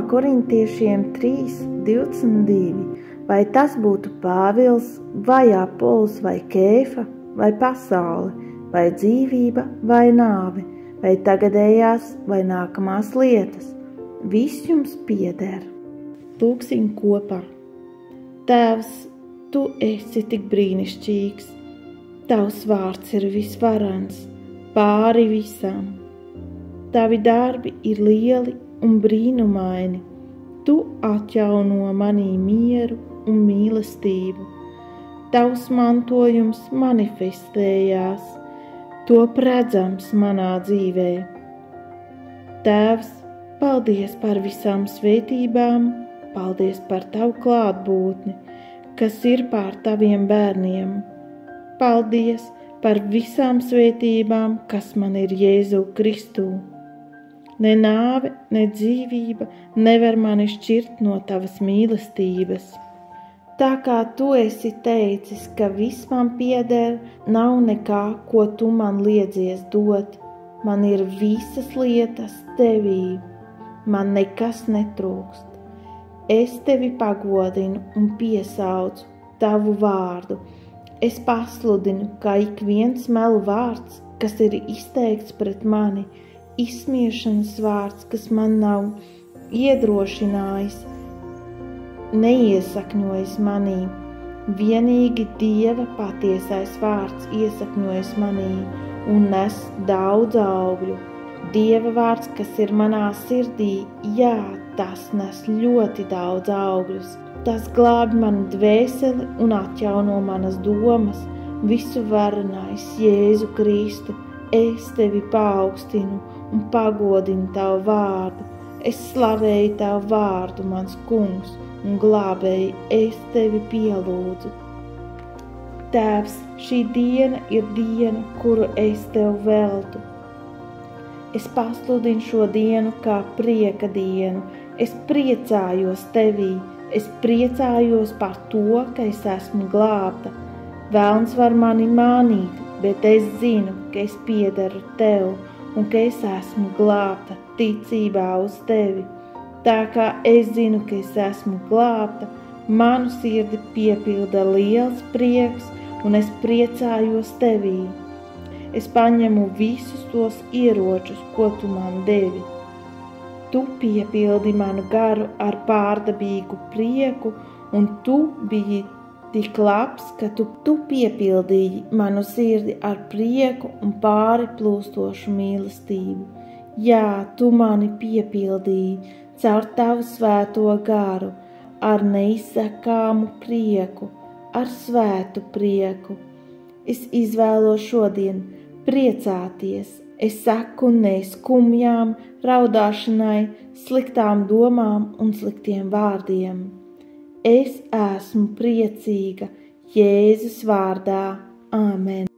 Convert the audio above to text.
Korintiešiem 3:22. Vai tas būtu Pāvils, vai Apols, vai Kēfa, vai pasaule, vai dzīvība, vai nāve, vai tagadējās, vai nākamās lietas, viss jums pieder. Lūksim kopā. Tēvs, Tu esi tik brīnišķīgs, Tavs vārds ir visvarens, pāri visam. Tavi darbi ir lieli un brīnumaini, Tu atjauno manī mieru un mīlestību. Tavs mantojums manifestējās, top redzams manā dzīvē. Tēvs, paldies par visām svētībām, paldies par Tavu klātbūtni, kas ir pār Taviem bērniem. Paldies par visām svētībām, kas man ir Jēzu Kristū. Ne nāve, ne dzīvība nevar mani šķirt no Tavas mīlestības. Tā kā Tu esi teicis, ka viss man pieder, nav nekā, ko Tu man liedzies dot. Man ir visas lietas Tevī, man nekas netrūkst. Es Tevi pagodinu un piesaucu Tavu vārdu. Es pasludinu, ka ik viens melu vārds, kas ir izteikts pret mani, izsmiešanas vārds, kas man nav iedrošinājis, neiesakņojas manī. Vienīgi Dieva patiesais vārds iesakņojas manī un nes daudz augļu. Dieva vārds, kas ir manā sirdī, jā, tas nes ļoti daudz augļus. Tas glābj manu dvēseli un atjauno manas domas. Visu varenais Jēzu Kristu, es Tevi paaugstinu un pagodinu Tavu vārdu. Es slavēju Tavu vārdu, mans kungs, un glābēji, es Tevi pielūdzu. Tēvs, šī diena ir diena, kuru es Tev veltu. Es pasludinu šo dienu kā prieka dienu. Es priecājos Tevī. Es priecājos par to, ka es esmu glābta. Velns var mani mānīt, bet es zinu, ka es piederu Tev un ka es esmu glābta ticībā uz Tevi. Tā kā es zinu, ka es esmu glābta, manu sirdi piepilda liels prieks un es priecājos Tevī. Es paņemu visus tos ieročus, ko Tu man devi. Tu piepildi manu garu ar pārdabīgu prieku, un Tu biji tik labs, ka Tu piepildīji manu sirdi ar prieku un pāri plūstošu mīlestību. Jā, Tu mani piepildīji caur Tavu svēto garu, ar neizsakāmu prieku, ar svētu prieku. Es izvēlos šodien priecāties. Es saku nē skumjām, raudāšanai, sliktām domām un sliktiem vārdiem. Es esmu priecīga Jēzus vārdā. Āmen.